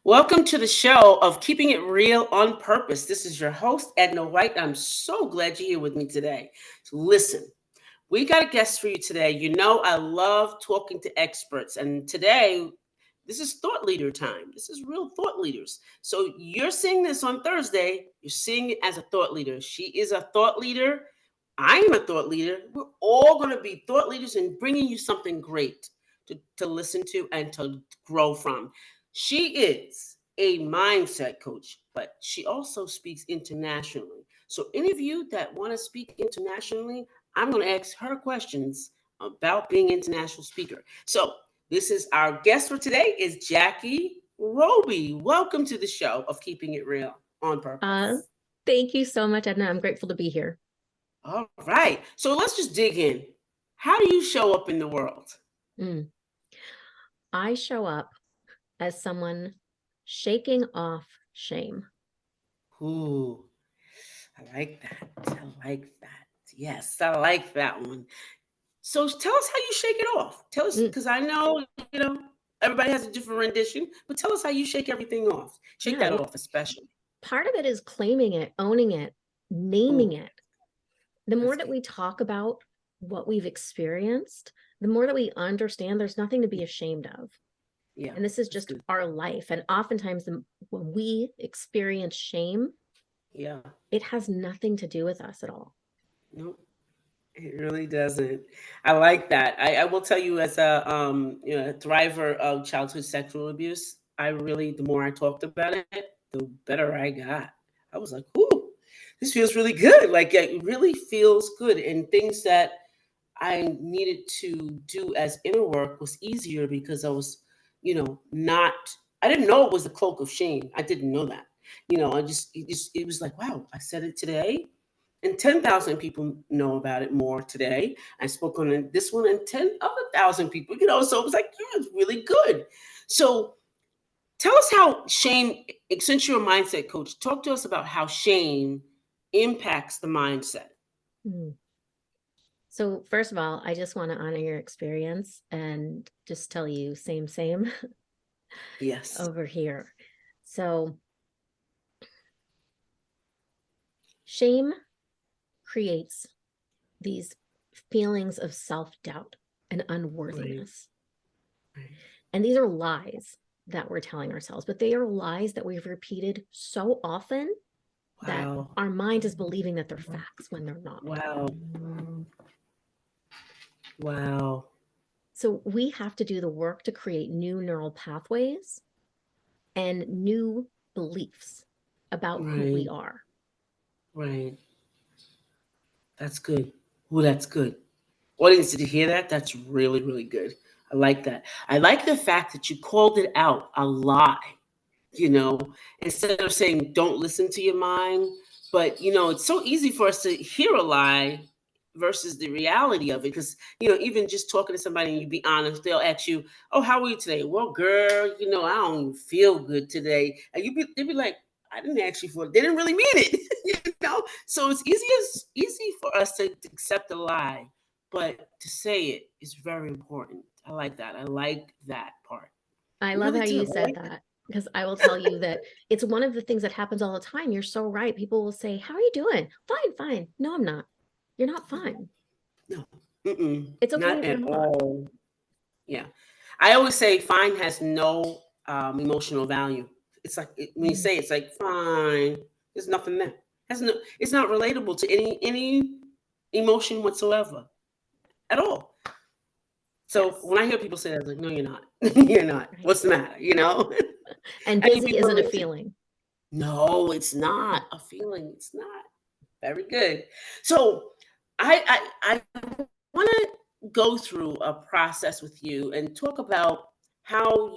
Welcome to the show of Keeping It Real on Purpose. This is your host, Edna White. I'm so glad you're here with me today. So listen, we got a guest for you today. You know, I love talking to experts, and today, this is thought leader time. This is real thought leaders. So you're seeing this on Thursday, you're seeing it as a thought leader. She is a thought leader. I am a thought leader. We're all going to be thought leaders and bringing you something great to listen to and to grow from. She is a mindset coach, but she also speaks internationally. So, any of you that want to speak internationally, I'm going to ask her questions about being an international speaker. So, this is our guest for today is Jackie Roby. Welcome to the show of Keeping It Real on Uh, Purpose. Thank you so much, Edna. I'm grateful to be here. All right. So let's just dig in. How do you show up in the world? Mm. I show up as someone shaking off shame. Ooh, I like that. I like that. Yes, I like that one. So tell us how you shake it off. Tell us, Mm. because I know, everybody has a different rendition, but tell us how you shake everything off. Shake Yeah, that well, off, especially. part of it is claiming it, owning it, naming Ooh, it. The more that's that good. we talk about what we've experienced, the more that we understand there's nothing to be ashamed of. Yeah, And this is that's just good. our life. And oftentimes, when we experience shame, Yeah. it has nothing to do with us at all. Nope. It really doesn't. I like that. I will tell you, as a thriver of childhood sexual abuse, I really, the more I talked about it, the better I got. I was like, "Ooh, this feels really good." Like it really feels good, and things that I needed to do as inner work was easier because I was, not. I didn't know it was the cloak of shame. I didn't know that. It was like, wow, I said it today, and 10,000 people know about it more today. I spoke on this one, and 10 other thousand people. So it was like, yeah, it's really good. So tell us how shame. Since you're a mindset coach, talk to us about how shame impacts the mindset. Mm. So, first of all, I just want to honor your experience and just tell you, same Yes. over here. So, shame creates these feelings of self doubt and Right. unworthiness. Right. And these are lies that we're telling ourselves, but they are lies that we've repeated so often that Wow. our mind is believing that they're facts when they're not. Wow. Wow. So, we have to do the work to create new neural pathways and new beliefs about who we Right. are. Right. That's good. Oh, that's good. Audience, did you hear that? That's really, really good. I like that. I like the fact that you called it out a lie, you know, instead of saying don't listen to your mind. But, it's so easy for us to hear a lie versus the reality of it. Because, even just talking to somebody and you be honest, they'll ask you, oh, how are you today? Well, girl, I don't even feel good today. And they'd be like, I didn't ask you for it. They didn't really mean it, So it's easy for us to accept a lie, but to say it is very important. I like that. I like that part. I I love really how do. you I said like that. that because I will tell you that it's one of the things that happens all the time. You're so right. People will say, "How are you doing?" "Fine, fine." "No, I'm not." "You're not fine." No, mm-mm, "It's okay not if you're at not." all. Yeah, I always say fine has no emotional value. It's like when you Mm. say it's like fine, there's nothing there. Has no, it's not relatable to any emotion whatsoever at all. So Yes, when I hear people say that, I'm like, no, you're not. You're not. right. What's the matter? And I can busy be isn't a willing to. feeling. No, it's not a feeling. It's not. Very good. So I want to go through a process with you and talk about how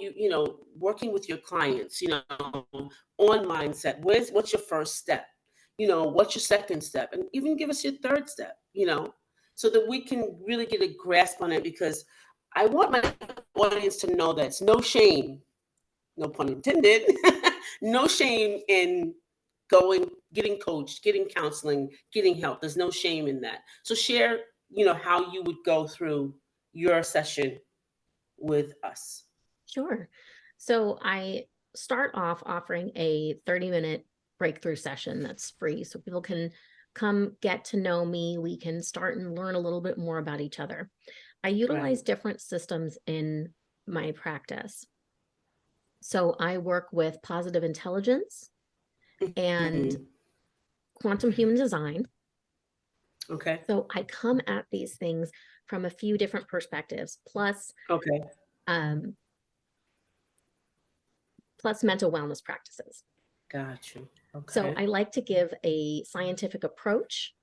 working with your clients, on mindset. What's your first step? What's your second step? And even give us your third step, so that we can really get a grasp on it because I want my audience to know that it's no shame, no pun intended, no shame in going, getting coached, getting counseling, getting help. There's no shame in that. So share, how you would go through your session with us. Sure. So I start off offering a 30-minute breakthrough session that's free so people can come get to know me. We can start and learn a little bit more about each other. I utilize Right. different systems in my practice. So I work with positive intelligence and Mhm. quantum human design. Okay. So I come at these things from a few different perspectives, Okay. um, plus mental wellness practices. Got you. So Okay. I like to give a scientific approach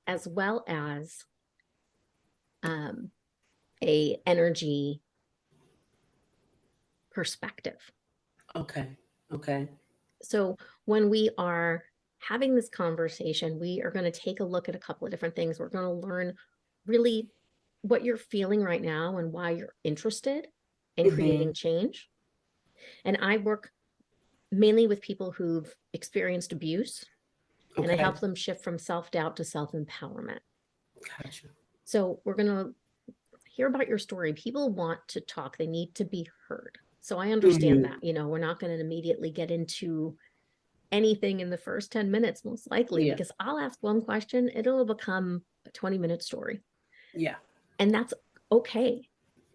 as well as um, a energy perspective. Okay. Okay. So when we are having this conversation, we are going to take a look at a couple of different things. We're going to learn really what you're feeling right now and why you're interested in creating Mhm. change. And I work mainly with people who've experienced abuse, and I Okay. help them shift from self-doubt to self-empowerment. Got you. So we're going to hear about your story. People want to talk, they need to be heard. So I understand that. Mhm. We're not going to immediately get into anything in the first 10 minutes, most likely, Yeah. because I'll ask one question, it'll become a 20-minute story. Yeah. And that's okay.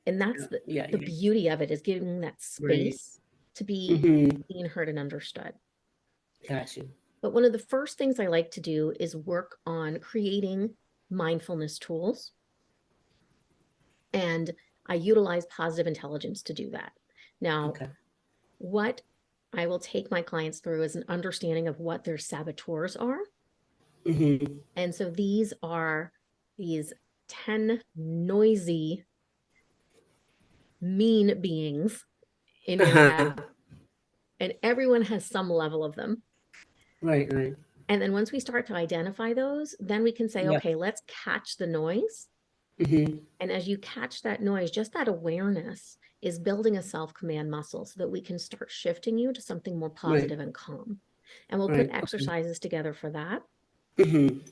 And that's Yeah. the, Yeah. the Yeah. beauty of it, is giving that Right. space to be Mhm. seen, heard, and understood. Got you. But one of the first things I like to do is work on creating mindfulness tools. And I utilize positive intelligence to do that. Now, Okay. what I will take my clients through is an understanding of what their saboteurs are. Mhm. And so these are these 10 noisy, mean beings in your head. Uh-huh. And everyone has some level of them. Right. Right. And then once we start to identify those, then we can say, Yeah. okay, let's catch the noise. Mhm. And as you catch that noise, just that awareness is building a self-command muscle so that we can start shifting you to something more Right. positive and calm. And we'll put Right. Okay. exercises together for that. Mhm.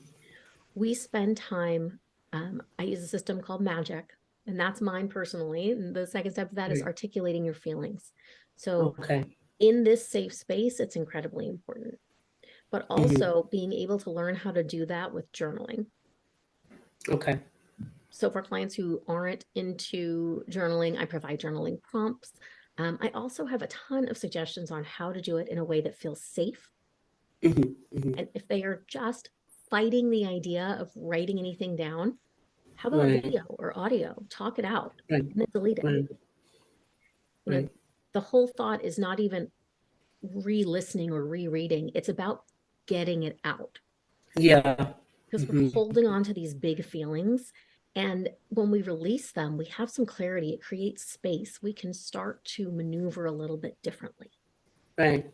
We spend time, I use a system called Magic, and that's mine personally. And the second step of that is Right. articulating your feelings. So Okay. in this safe space, it's incredibly important, but Mhm. also being able to learn how to do that with journaling. Okay. So for clients who aren't into journaling, I provide journaling prompts. I also have a ton of suggestions on how to do it in a way that feels safe. Mhm. Mhm. And if they are just fighting the idea of writing anything down, how about Right. video or audio? Talk it out Right. and then delete it. Right. You know, Right. the whole thought is not even re-listening or rereading. It's about getting it out, Yeah. because we're Mhm. holding on to these big feelings. And when we release them, we have some clarity. It creates space. We can start to maneuver a little bit differently. Right.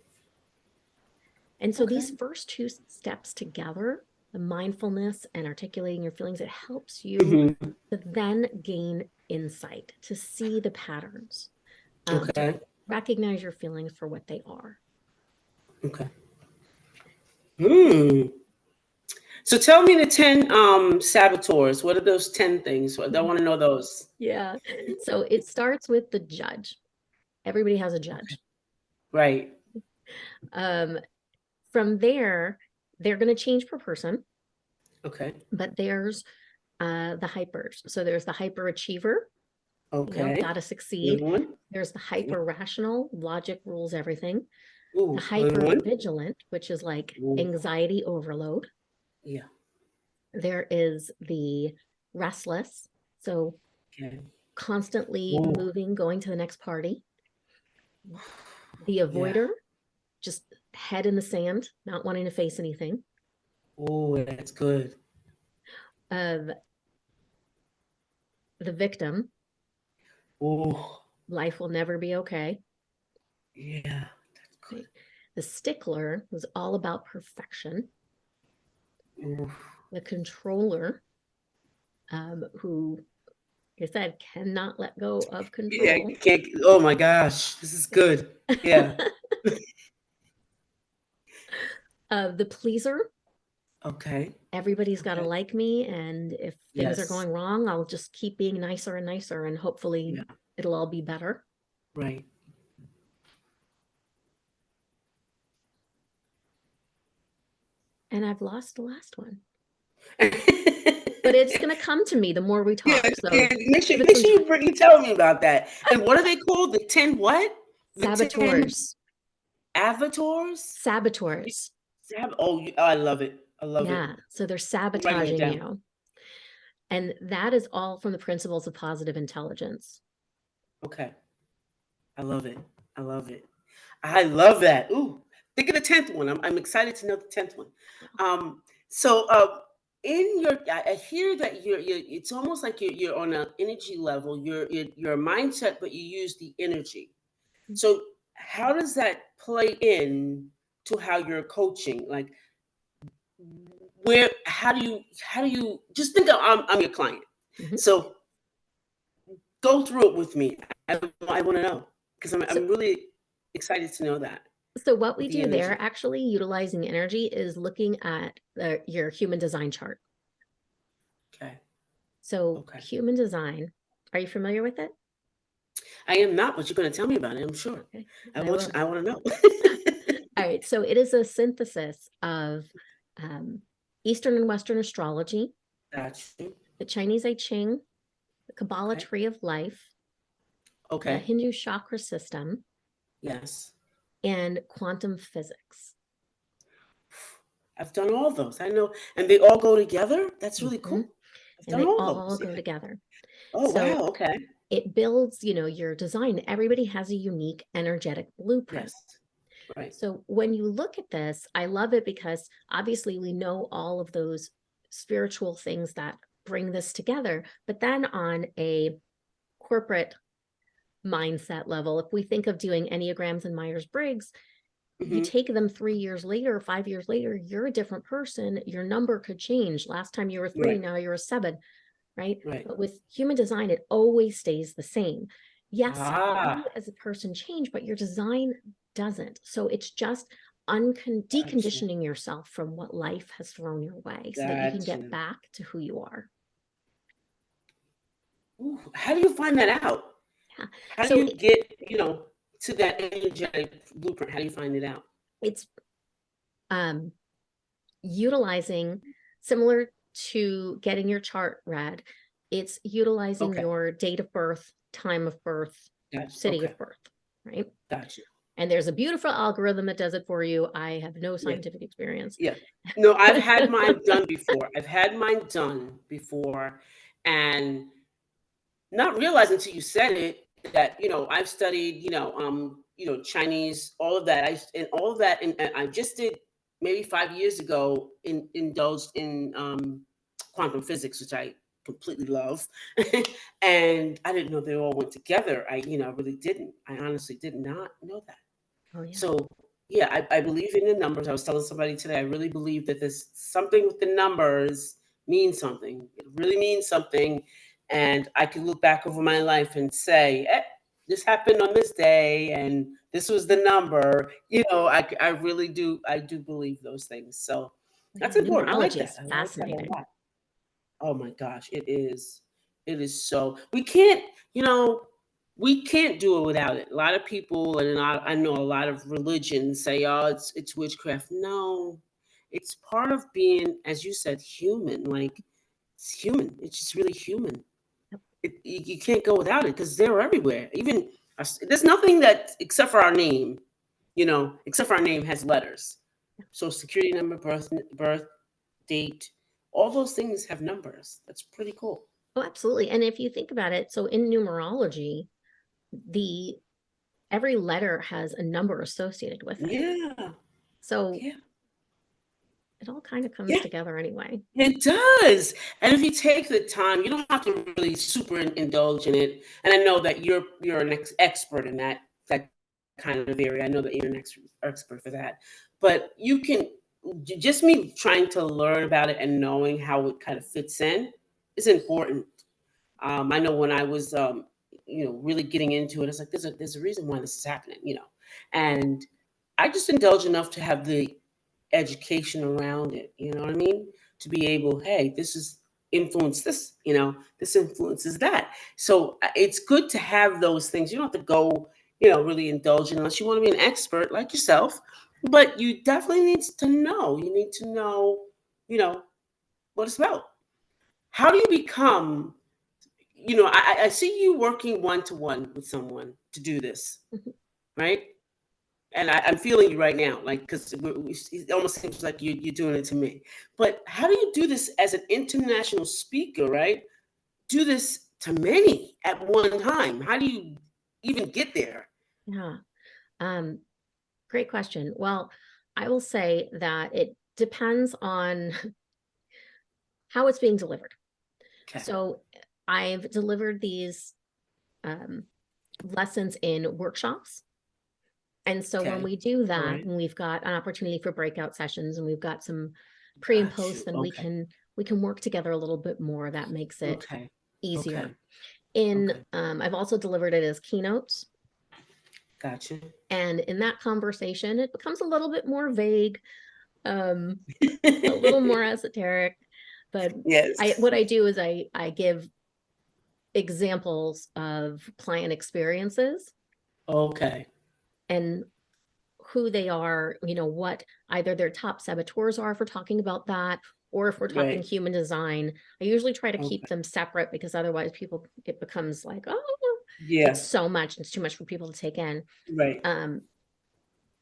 And so these Okay. first two steps together, the mindfulness and articulating your feelings, it helps you Mhm. to then gain insight, to see the patterns, to Okay. recognize your feelings for what they are. Okay. Hmm. So tell me the 10 saboteurs. What are those 10 things? I want to know those. Yeah. So it starts with the judge. Everybody has a Okay. judge. Right. Um, from there, they're going to change per person, Okay. but there's the hypers. So there's the hyperachiever, Okay. got to Good succeed. one. There's the Yeah. hyper rational, logic rules everything. The Ooh, good hyper one. vigilant, which is like Ooh. anxiety overload. Yeah. There is the restless, so Okay. constantly Ooh. moving, going to the next party. The Yeah. avoider, just head in the sand, not wanting to face anything. Ooh, that's good. Of the victim, Ooh. life will never be okay. Yeah. That's good. Right? The stickler was all about perfection. Ooh. The controller, who, like I said, cannot let go of Yeah. control. Can't. Oh my gosh. This is good. Yeah. The pleaser, Okay. everybody's got to Okay. like me. And if things are Yes. going wrong, I'll just keep being nicer and nicer, and hopefully Yeah. it'll all be better. Right. And I've lost the last one. Yeah, But it's going to come to me the more we talk. yeah. So Make sure, give it make some sure time. you tell me about that. And what are they called? The 10 what? The 10 Saboteurs. avatars? Saboteurs. Oh, I love it. I love it. Yeah. So they're I'm writing it sabotaging down. you. And that is all from the principles of positive intelligence. Okay. I love it. I love it. I love that. Ooh, think of the 10th one. I'm excited to know the 10th one. Um, so in your, I hear that you're, it's almost like you're on an energy level. You're a mindset, but you use the energy. So how does that play in to how you're coaching? Like where, how do you just think of, I'm your client. Mhm. So go through it with me. I want to know because I'm So, really excited to know that so what with we the do energy. there, actually utilizing energy, is looking at your human design chart. Okay. So Okay. human design, are you familiar with it? I am not, but you're going to tell me about it. I'm sure. Okay, I I want will. I want to know. All right, so it is a synthesis of um, Eastern and Western astrology, Got you. the Chinese I Ching, the Kabbalah Okay. tree of life, the Okay. Hindu chakra system, Yes. and quantum physics. I've done all those. I know, and they all go together. That's really Mhm. cool. I've And done they all all those. go Yeah. together. Oh So wow. Okay. it builds, your design. Everybody has a unique energetic blueprint. Yes. Right. So when you look at this, I love it because obviously we know all of those spiritual things that bring this together. But then on a corporate mindset level, if we think of doing Enneagrams and Myers Briggs, you Hmm. take them 3 years later, 5 years later, you're a different person. Your number could change. Last time you were three, Right. now you're a seven, right? Right. But with human design, it always stays the same. Yes, you Ah. as a person change, but your design doesn't. So it's just Got you. deconditioning yourself from what life has thrown your way so that you can Got get you. back to who you are. Ooh, how do you find that out? Yeah. How do So you get, to that energetic blueprint? How do you find it out? it's um, utilizing, similar to getting your chart read, it's utilizing Okay. your date of birth, time of birth, Gotcha. city Okay. of birth, right? Gotcha. And there's a beautiful algorithm that does it for you. I have no Yeah. scientific experience. Yeah. No, I've had mine done before. I've had mine done before, and not realizing until you said it that I've studied Chinese, all of that. And all of that, and I just did maybe 5 years ago indulged in quantum physics, which I completely love, and I didn't know they all went together. I really didn't. I honestly did not know that. Oh yeah. So yeah, I believe in the numbers. I was telling somebody today, I really believe that there's something with the numbers means something. It really means something. And I can look back over my life and say, this happened on this day and this was the number. I really do. I do believe those things. So Yeah, that's important. I like numerology that. is I like that a fascinating. lot. Oh my gosh, it is. It is so. You know, we can't do it without it. A lot of people, and I know a lot of religions say, "Oh, it's witchcraft." No, it's part of being, as you said, human. Like it's human. It's just really human. You can't go without it because they're everywhere. Even there's nothing that except for our name. Except for our name has letters. So security number, birth date, all those things have numbers. That's pretty cool. Oh, absolutely. And if you think about it, so in numerology, the every letter has a number associated with it. Yeah, So yeah, it all kind of comes yeah. together anyway. It does. And if you take the time, you don't have to really super indulge in it. And I know that you're an expert in that kind of area. I know that you're an expert for that. But you can just me trying to learn about it and knowing how it kind of fits in is important. I know when I was, really getting into it, it's like there's a reason why this is happening. And I just indulge enough to have the education around it. You know what I mean? To be able, hey, this is influence this. This influences that. So it's good to have those things. You don't have to go, really indulge unless you want to be an expert like yourself. But you definitely need to know. You need to know, you know, what it's about. How do you become, I see you working one to one with someone to do this, Mhm. right? And I'm feeling you right now, like, because it almost seems like you're doing it to me. But how do you do this as an international speaker, right? Do this to many at one time. How do you even get there? Yeah. Um, Great question. Well, I will say that it depends on how it's being delivered. Okay. So I've delivered these um, lessons in workshops. And so when Okay. we do All that, right. and we've got an opportunity for breakout sessions and we've got some pre and Got you. post, then we Okay. can we can work together a little bit more. That makes it Okay. Okay. easier. In Okay. I've also delivered it as keynotes. Got you. And in that conversation, it becomes a little bit more vague, a little more esoteric. But Yes. what I do is I give examples of client experiences Okay. and who they are, what either their top saboteurs are, if we're talking about that, or if we're talking Right. human design. I usually try to keep Okay. them separate because otherwise it becomes like, oh, it's Yeah. so much, it's too much for people to take in. Right. Um,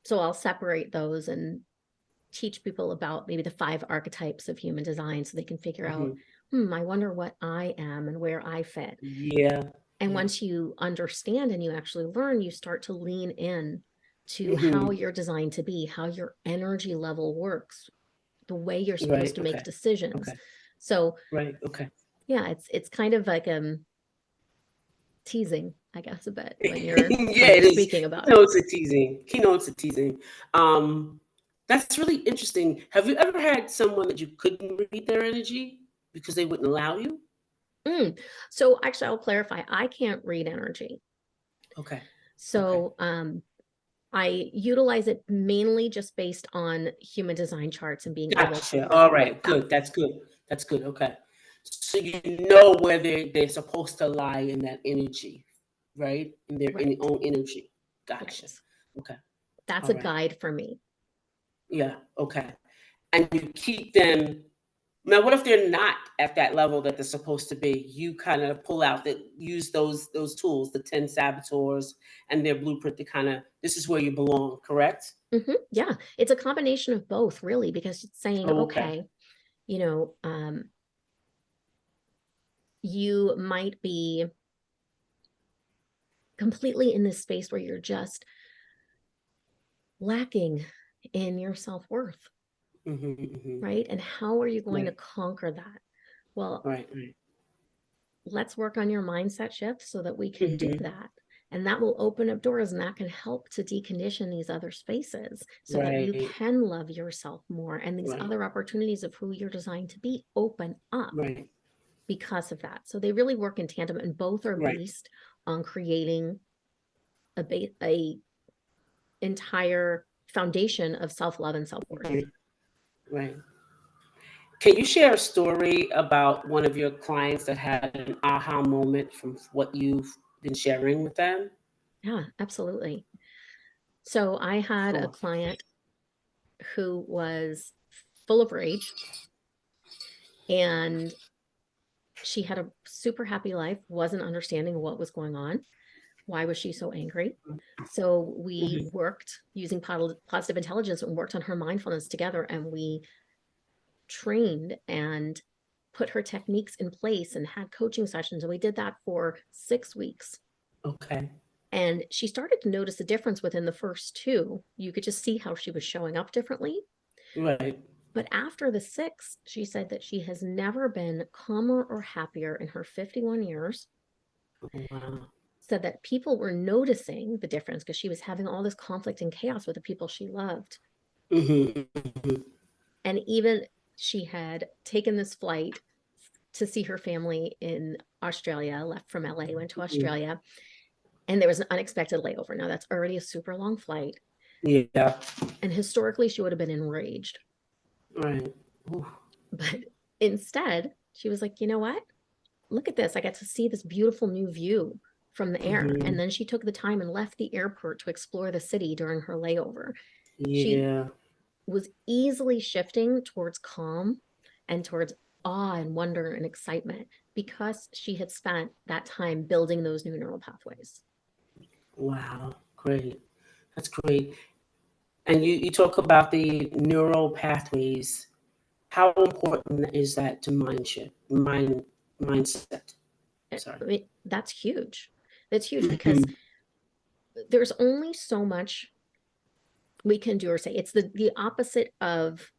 so I'll separate those and teach people about maybe the 5 archetypes of human design so they can figure out, Hmm. I wonder what I am and where I fit. Yeah. And Yeah. once you understand and you actually learn, you start to lean in to how Hmm. you're designed to be, how your energy level works, the way you're supposed Right. to make Okay. decisions. Okay. So Right. Okay. yeah, it's kind of like teasing, I guess, a bit when you're Yeah, when you're it is. speaking about it. Keynotes are teasing. Keynotes are teasing. That's really interesting. Have you ever had someone that you couldn't read their energy because they wouldn't allow you? Mm. So actually, I'll clarify. I can't read energy. Okay. Okay. So I utilize it mainly just based on human design charts and being able to Gotcha. All correlate right. that. Good. That's good. That's good. Okay. So you know where they're supposed to lie in that energy, right? In their Right. own energy. Gotcha. Right. Okay. That's All a right. guide for me. Yeah. Okay. And you keep them. Now, what if they're not at that level that they're supposed to be? You kind of pull out that use those tools, the 10 saboteurs and their blueprint to kind of this is where you belong, correct? Yeah, it's a combination of both, really, because it's saying, Oh, okay. okay, you know, you might be completely in this space where you're just lacking in your self-worth, Hmm. Hmm. right? And how are you going to Right. conquer that? Well, Right. Right. let's work on your mindset shift so that we can do Hmm. that. And that will open up doors and that can help to decondition these other spaces so that you Right. can love yourself more. And these Right. other opportunities of who you're designed to be open up Right. because of that. So they really work in tandem and both are Right. based on creating a entire foundation of self-love and self-worth. Mhm. Right. Can you share a story about one of your clients that had an aha moment from what you've been sharing with them? Yeah, absolutely. So I had a Sure. client who was full of rage and she had a super happy life, wasn't understanding what was going on. Why was she so angry? So we Hmm. worked using positive intelligence and worked on her mindfulness together. And we trained and put her techniques in place and had coaching sessions. And we did that for 6 weeks. Okay. And she started to notice a difference within the first two. You could just see how she was showing up differently. Right. But after the 6, she said that she has never been calmer or happier in her 51 years. Oh, wow. Said that people were noticing the difference because she was having all this conflict and chaos with the people she loved. Hmm. And even she had taken this flight to see her family in Australia, left from LA, went to Hmm. Australia, and there was an unexpected layover. Now, that's already a super long flight. Yeah. And historically, she would have been enraged. Right. Ooh. But instead, she was like, you know what? Look at this. I got to see this beautiful new view from the air. And Hmm. then she took the time and left the airport to explore the city during her layover. She Yeah. was easily shifting towards calm and towards awe and wonder and excitement because she had spent that time building those new neural pathways. Wow. Great. That's great. And you talk about the neural pathways. How important is that to mindset? Sorry. I mean, that's huge. That's huge because Mhm. there's only so much we can do or say. It's the opposite of,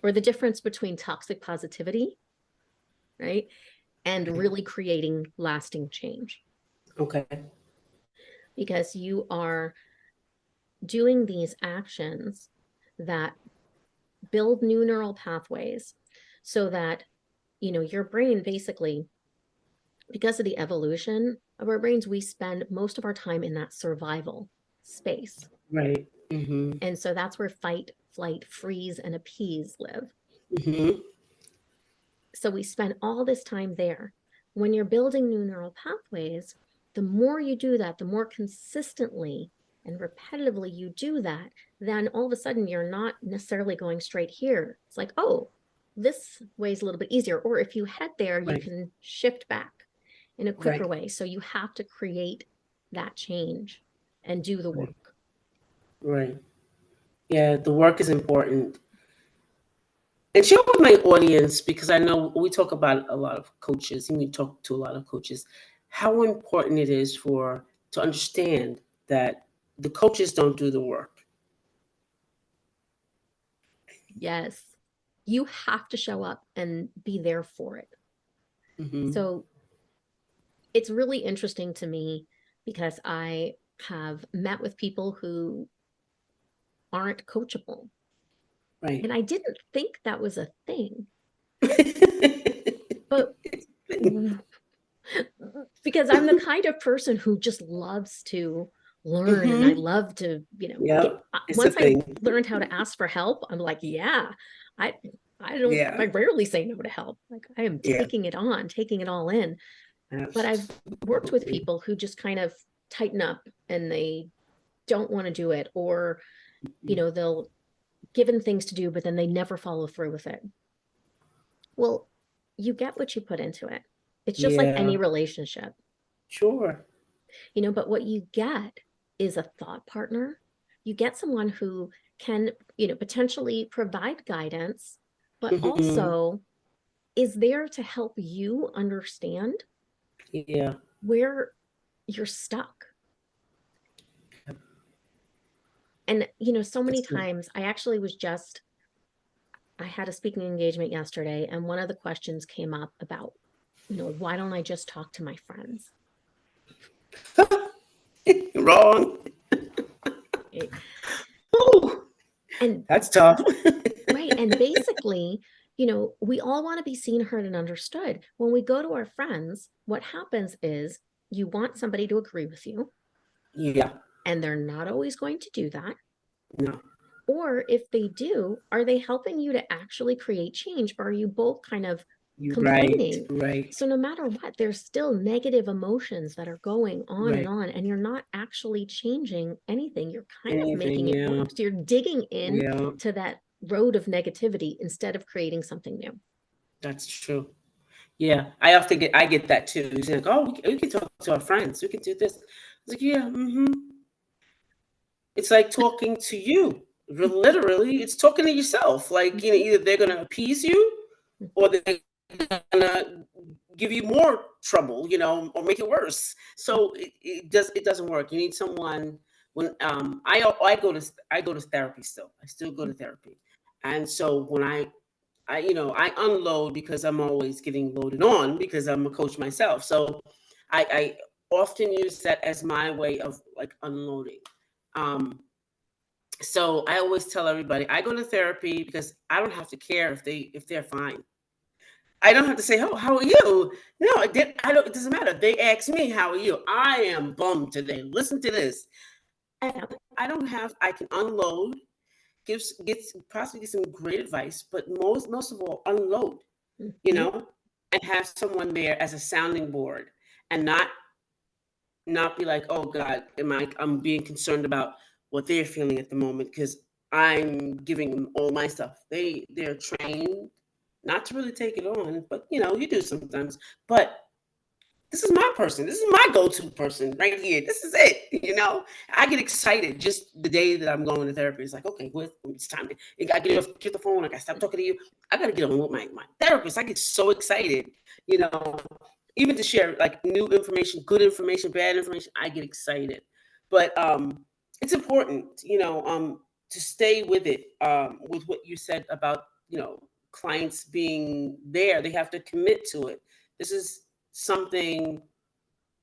or the difference between toxic positivity, right, and Right. really creating lasting change. Okay. Because you are doing these actions that build new neural pathways so that, your brain basically, because of the evolution of our brains, we spend most of our time in that survival space. Right. Mm-hmm. And so that's where fight, flight, freeze, and appease live. Mm-hmm. So we spend all this time there. When you're building new neural pathways, the more you do that, the more consistently and repetitively you do that, then all of a sudden you're not necessarily going straight here. It's like, oh, this way is a little bit easier. Or if you head there, you Right. can shift back in a quicker Right. way. So you have to create that change and do the Right. work. Right. Yeah, the work is important. And share with my audience, because I know we talk about a lot of coaches, and we talk to a lot of coaches, how important it is for to understand that the coaches don't do the work. Yes. You have to show up and be there for it. Mm-hmm. So it's really interesting to me because I have met with people who aren't coachable. Right. And I didn't think that was a thing. But because I'm the kind of person who just loves to learn and I Mm-hmm. love to, Yeah, get it's a once I thing. learned how to ask for help, I'm like, yeah, I Yeah, I rarely say no to help. Like I am yeah, taking it on, taking it all in. But I've worked with absolutely. people who just kind of tighten up and they don't want to do it, or they'll given things to do but then they never follow through with it. Well, you get what you put into it. It's just like Yeah, any relationship, sure. but what you get is a thought partner. You get someone who can, potentially provide guidance, but Mm-hmm. also is there to help you understand Yeah, where you're stuck. And so many that's good. times I actually was just I had a speaking engagement yesterday, and one of the questions came up about, why don't I just talk to my friends? Wrong. Right? Ooh, And that's tough. right. And basically, we all want to be seen, heard, and understood. When we go to our friends, what happens is you want somebody to agree with you, Yeah, and they're not always going to do that. no, Or if they do, are they helping you to actually create change? Or are you both kind of you're right, complaining? right, So no matter what, there's still negative emotions that are going right. on, and you're not actually changing anything. You're kind of Anything, making it yeah, worse. You're digging in yeah, to that road of negativity instead of creating something new. that's true. Yeah, I get that too. He's like, oh, we can talk to our friends. We can do this. I was like, yeah, mm-hmm. It's like talking to you. Literally, it's talking to yourself. Like, Mhm. either they're gonna appease you or they're gonna give you more trouble, or make it worse. So it doesn't work. You need someone. When I go to therapy still. I still go to therapy, and so when I unload because I'm always getting loaded on because I'm a coach myself. So I often use that as my way of like unloading. Um, so I always tell everybody I go to therapy because I don't have to care if they're fine. I don't have to say, "Oh, how are you?" No, I don't. It doesn't matter. They ask me, "How are you?" I am bummed today. Listen to this. I don't have. I can unload, get possibly get some great advice, but most of all, unload. You Mhm. know, and have someone there as a sounding board, and not be like, "Oh God, I'm being concerned about what they're feeling at the moment," because I'm giving them all my stuff. They're trained not to really take it on, but you do sometimes. But this is my person. This is my go-to person right here. This is it. I get excited just the day that I'm going to therapy. It's like, okay, it's time. I get the phone. I got to stop talking to you. I got to get on with my therapist. I get so excited, you know, even to share like new information, good information, bad information. I get excited, but it's important, to stay with it. With what you said about clients being there, they have to commit to it. This is something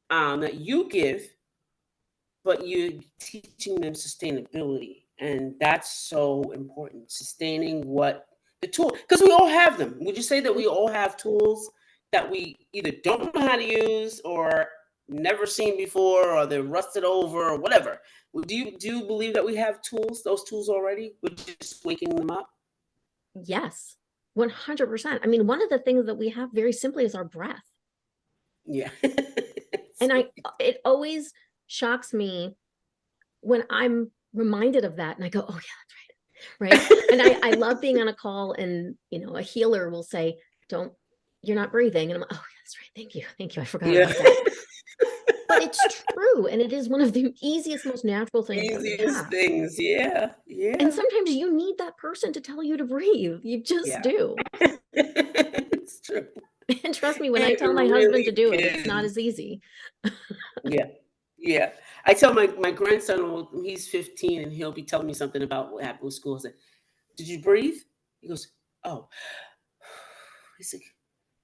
that you give, but you're teaching them sustainability. And that's so important. Sustaining what the tool, because we all have them. Would you say that we all have tools that we either don't know how to use or never seen before, or they're rusted over or whatever? Do you believe that we have those tools already? We're just waking them up? Yes, 100%. I mean, one of the things that we have very simply is our breath. Yeah. And it always shocks me when I'm reminded of that and I go, oh yeah, that's right. Right. And I love being on a call and, a healer will say, you're not breathing. And I'm like, oh yeah, that's right. Thank you. Thank you. I forgot Yeah. about that. But it's true. And it is one of the easiest, most natural things that we Easiest have. things. Yeah. And Yeah. sometimes you need that person to tell you to breathe. You just Yeah. do. It's true. And trust me, when I It tell my husband really to do it, it's not is. as easy. Yeah. Yeah. I tell my grandson, he's 15, and he'll be telling me something about what happened with school. I said, did you breathe? He goes, oh. He's like,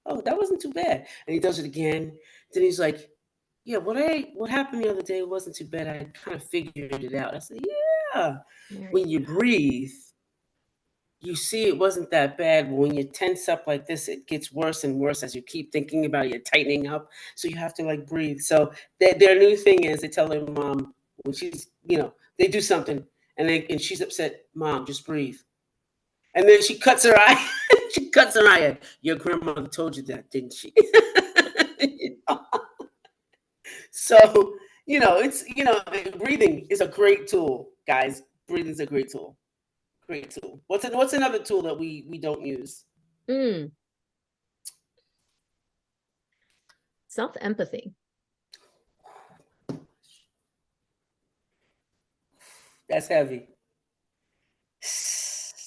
oh, that wasn't too bad. And he does it again. Then he's like, yeah, what happened the other day wasn't too bad. I kind of figured it out. I said, yeah. There When you you breathe, you see it wasn't that bad. But when you tense up like this, it gets worse and worse as you keep thinking about it. You're tightening up. So you have to like breathe. So their new thing is they tell their mom when they do something and she's upset, mom, just breathe. And then she cuts her eye. She cuts her eye. Your grandmother told you that, didn't she? So, breathing is a great tool, guys. Breathing is a great tool. Great tool. What's another tool that we don't use? go. Self-empathy. That's heavy.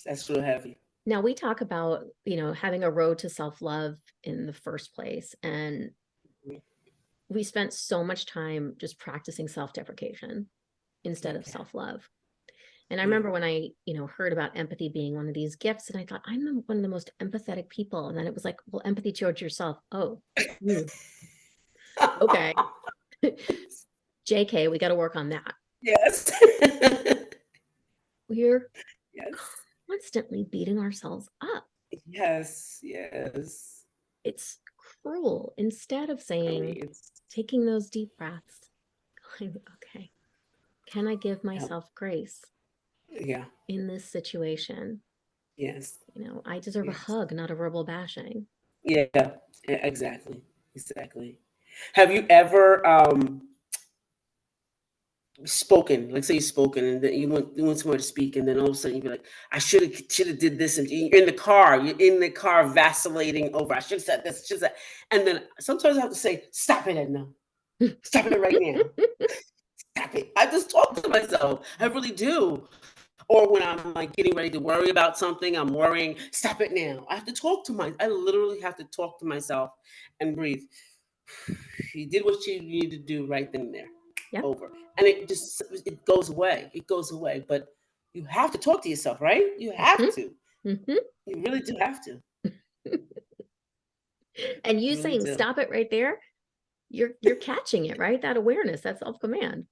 That's real heavy. Now we talk about, having a road to self-love in the first place. And we spent so much time just practicing self-deprecation instead of Yeah. self-love. And I Yeah. remember when I, okay, heard about empathy being one of these gifts, and I thought, one of the most empathetic people. And then it was like, well, empathy towards yourself. Oh, okay. JK, we got to work on that. Yes. We're Yes. constantly beating ourselves up. Yes. Yes. It's cruel. Instead of I mean, saying, taking those deep breaths, going, okay, can I give myself grace yeah. in this situation? Yes. I deserve a Yes. hug, not a verbal bashing. Yeah. Yeah. Exactly. Exactly. Have you ever spoken, like say you spoken, and then you want somewhere to speak, and then all of a sudden you be like, I should have did this, and you're in the car vacillating over, I should have said this, should have said, and then sometimes I have to say, stop it, Edna, stop it right now, stop it. I just talk to myself, I really do. Or when I'm like getting ready to worry about something, I'm worrying, stop it now. I literally have to talk to myself and breathe. You did what you needed to do right then and there. Yep. Over. And it goes away. It goes away. But you have to talk to yourself, right? You have to. Mm-hmm. You really do have to. And you You really saying, do. stop it right there, you're catching it, right? That awareness, that self-command.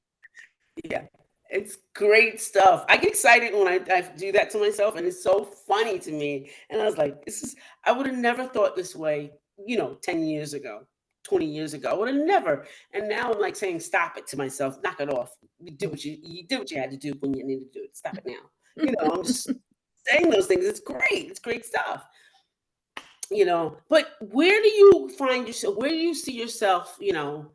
Yeah. It's great stuff. I get excited when I do that to myself, and it's so funny to me. And I was like, I would have never thought this way, 10 years ago, 20 years ago. I would have never. And now I'm like saying, stop it to myself, knock it off. You did what you had to do when you needed to do it. Stop it now. I'm just saying those things. It's great. It's great stuff. But where do you find yourself? Where do you see yourself, in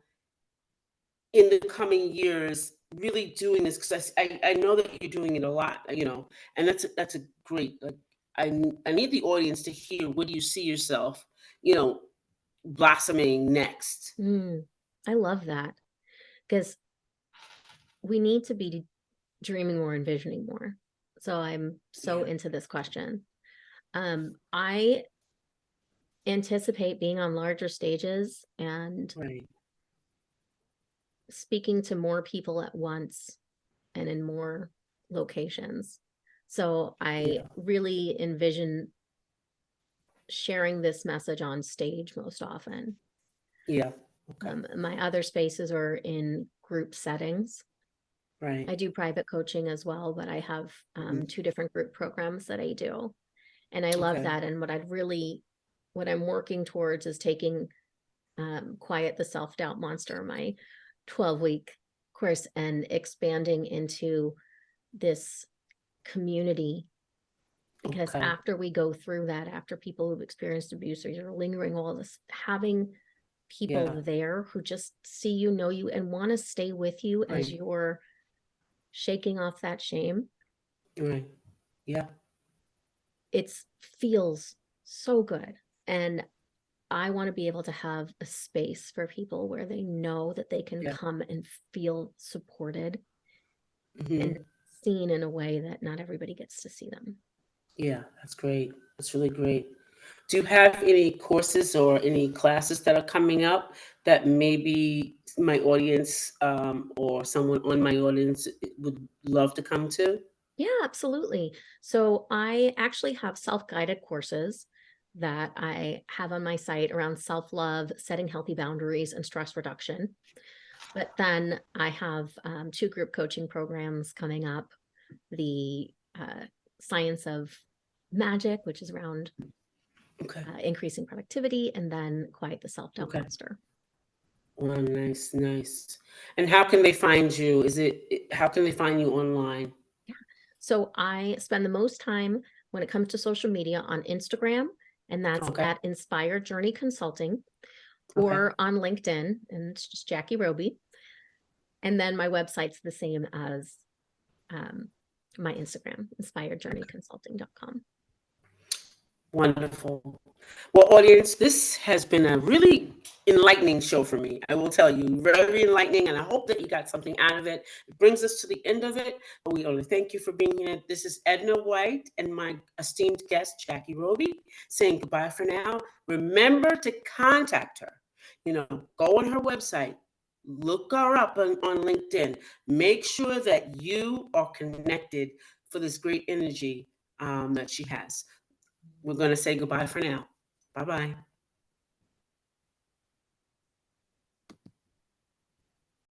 the coming years really doing this because I know that you're doing it a lot, and that's a great, like, I need the audience to hear where do you see yourself, you know, blossoming next. Mm, I love that because we need to be dreaming more, envisioning more. So I'm so Yeah, into this question. I anticipate being on larger stages and right. speaking to more people at once and in more locations. So I Yeah, really envision sharing this message on stage most often. yeah. Okay, My other spaces are in group settings. right. I do private coaching as well, but I have Mhm. two different group programs that I do. And I love Okay, that. And what I'm working towards is taking Quiet the Self Doubt Monster, my 12-week course, and expanding into this community. Because okay, after we go through that, after people who've experienced abuse or you're lingering all this, having people yeah, there who just see you, know you, and want to stay with you as right, you're shaking off that shame, right. Yeah, it feels so good. And I want to be able to have a space for people where they know that they can yeah. come and feel supported and Hmm. seen in a way that not everybody gets to see them. Yeah, that's great. That's really great. Do you have any courses or any classes that are coming up that maybe my audience, or someone on my audience would love to come to? Yeah, absolutely. So I actually have self-guided courses that I have on my site around self-love, setting healthy boundaries, and stress reduction. But then I have two group coaching programs coming up, the Science of Magic, which is around Okay. increasing productivity, and then Quiet the Self-Doubt Okay. Monster. Well, nice, nice. And how can they find you? How can they find you online? Yeah. So I spend the most time when it comes to social media on Instagram, and that's Okay. at Inspired Journey Consulting, Okay. or on LinkedIn, and it's just Jackie Roby. And then my website's the same as um, my Instagram, inspiredjourneyconsulting.com. Wonderful. Well, audience, this has been a really enlightening show for me. I will tell you, very enlightening, and I hope that you got something out of it. It brings us to the end of it. But we want to thank you for being here. This is Edna White and my esteemed guest, Jackie Roby, saying goodbye for now. Remember to contact her. Go on her website, look her up on LinkedIn. Make sure that you are connected for this great energy that she has. We're going to say goodbye for now. Bye bye.